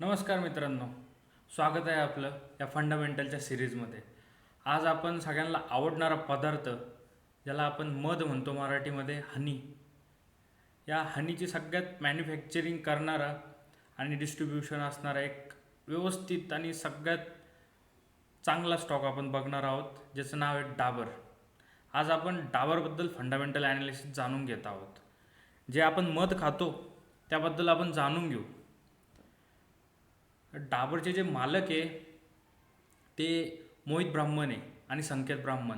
नमस्कार मित्रांनो, स्वागत आहे आपलं या फंडामेंटलच्या सिरीजमध्ये. आज आपण सगळ्यांना आवडणारा पदार्थ, ज्याला आपण मध म्हणतो मराठीमध्ये, हनी, या हनीची सगळ्यात मॅन्युफॅक्चरिंग करणारा आणि डिस्ट्रीब्युशन असणारा एक व्यवस्थित आणि सगळ्यात चांगला स्टॉक आपण बघणार आहोत, ज्याचं नाव आहे डाबर. आज आपण डाबरबद्दल फंडामेंटल ॲनालिसिस जाणून घेत आहोत. जे आपण मध खातो त्याबद्दल आपण जाणून घेऊ. डाबरचे जे मालक आहे ते मोहित ब्राह्मण आहे आणि संकेत ब्राह्मण.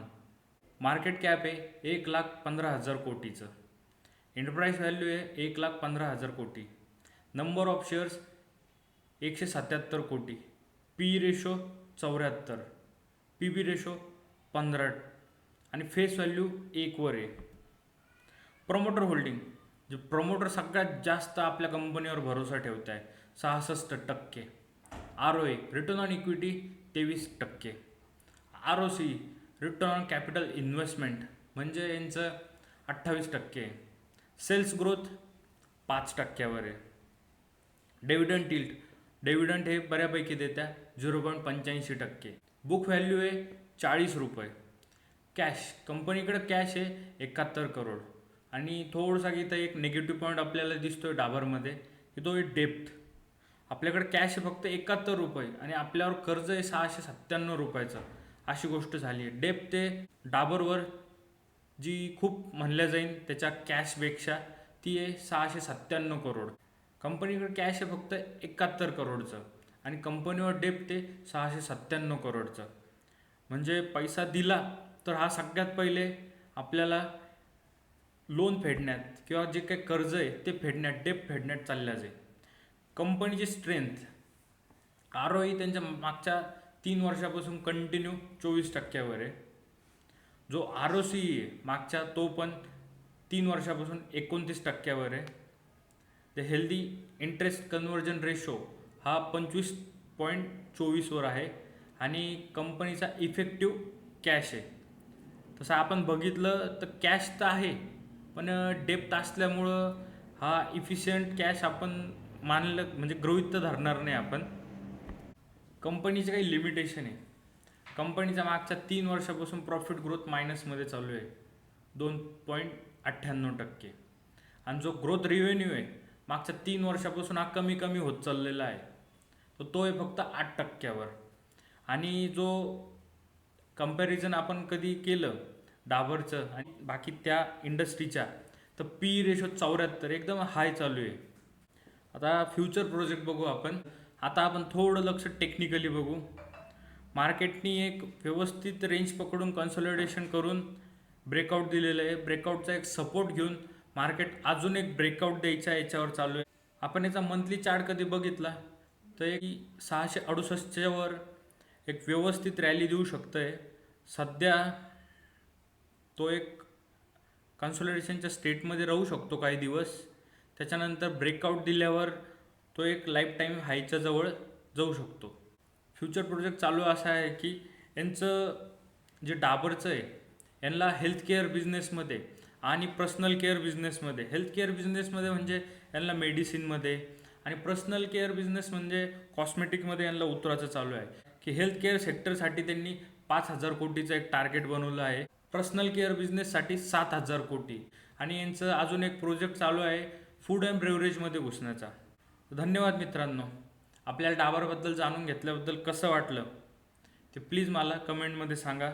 मार्केट कॅप आहे 1,15,000 कोटीचं. एंटरप्राइज व्हॅल्यू आहे 1,15,000 कोटी. नंबर ऑफ शेअर्स 177 कोटी. पी रेशो 74, पी बी रेशो 15 आणि फेस व्हॅल्यू 1 वर आहे. प्रमोटर होल्डिंग, जे प्रमोटर सगळ्यात जास्त आपल्या कंपनीवर भरोसा ठेवत आहे, 66%. R O A, return on equity 23%. R O C, return on capital investment, म्हणजे यांचं 28%. सेल्स ग्रोथ 5%वर आहे. डिव्हिडंड टिल्ट, डिव्हिडंड हे बऱ्यापैकी देत्या 0.85%. बुक व्हॅल्यू आहे 40 रुपये. कॅश, कंपनीकडे कॅश आहे 71 करोड. आणि थोडासा इथं एक निगेटिव्ह पॉईंट आपल्याला दिसतोय डाबरमध्ये, की तो आहे डेप्थ. आपल्याकडे कॅश आहे फक्त 71 रुपये आणि आपल्यावर कर्ज आहे 697 रुपयाचं. अशी गोष्ट झाली आहे. डेप्थ आहे डाबरवर जी खूप म्हणल्या जाईल त्याच्या कॅशपेक्षा, ती आहे 697 करोड. कंपनीकडे कॅश आहे फक्त 71 करोडचं आणि कंपनीवर डेप्थ आहे 697 करोडचं. म्हणजे पैसा दिला तर हा सगळ्यात पहिले आपल्याला लोन फेडण्यात किंवा जे काही कर्ज आहे ते फेडण्यात, डेप्ट फेडण्यात चालल्या जाईल. कंपनीची स्ट्रेंथ, आर ओ ई त्यांच्या मागच्या 3 वर्षापासून कंटिन्यू 24%वर आहे. जो आर ओ सी आहे मागच्या, तो पण 3 वर्षापासून 29%वर आहे. The healthy interest conversion ratio हा 25.24वर आहे आणि कंपनीचा इफेक्टिव्ह कॅश आहे. तसं आपण बघितलं तर कॅश तर आहे, पण डेप्थ असल्यामुळं हा इफिशियंट कॅश आपण मानलं म्हणजे गृहीत तर धरणार नाही आपण. कंपनीचे काही लिमिटेशन आहे. कंपनीचा मागच्या 3 वर्षापासून प्रॉफिट ग्रोथ मायनसमध्ये चालू आहे 2.98%. आणि जो ग्रोथ रेव्हेन्यू आहे मागच्या 3 वर्षापासून हा कमी कमी होत चाललेला आहे, तर तो आहे फक्त 8%वर. आणि जो कंपॅरिझन आपण कधी केलं डाबरचं आणि बाकी त्या इंडस्ट्रीच्या, तर पी रेशो 74, एकदम हाय चालू आहे. आता फ्युचर प्रोजेक्ट बघू आपण. आता आपण थोडं लक्ष टेक्निकली बघू. मार्केटनी एक व्यवस्थित रेंज पकडून कन्सॉलिडेशन करून ब्रेकआउट दिलेलं आहे. ब्रेकआउटचा एक सपोर्ट घेऊन मार्केट अजून एक ब्रेकआउट द्यायचा याच्यावर चालू आहे. आपण याचा मंथली चार्ट कधी बघितला तर एक 668च्या वर एक व्यवस्थित रॅली देऊ शकतं आहे. सध्या तो एक कन्सॉलिडेशनच्या स्टेटमध्ये राहू शकतो काही दिवस. त्याच्यानंतर ब्रेकआउट दिल्यावर तो एक लाईफ टाईम हायच्या जवळ जाऊ शकतो. फ्युचर प्रोजेक्ट चालू असा आहे की यांचं जे डाबरचं आहे, यांना हेल्थकेअर बिझनेसमध्ये आणि पर्सनल केअर बिझनेसमध्ये, हेल्थकेअर बिझनेसमध्ये म्हणजे यांना मेडिसिनमध्ये, आणि पर्सनल केअर बिझनेस म्हणजे कॉस्मेटिकमध्ये यांना उतरायचं चालू आहे. की हेल्थकेअर सेक्टरसाठी त्यांनी 5,000 कोटीचं एक टार्गेट बनवलं आहे. पर्सनल केअर बिझनेससाठी 7,000 कोटी. आणि यांचं अजून एक प्रोजेक्ट चालू आहे फूड अँड बेवरेजमध्ये घुसण्याचा. धन्यवाद मित्रांनो. आपल्याला डाबरबद्दल जाणून घेतल्याबद्दल कसं वाटलं ते प्लीज मला कमेंटमध्ये सांगा.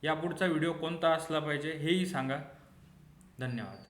यापुढचा व्हिडिओ कोणता असला पाहिजे हेही सांगा. धन्यवाद.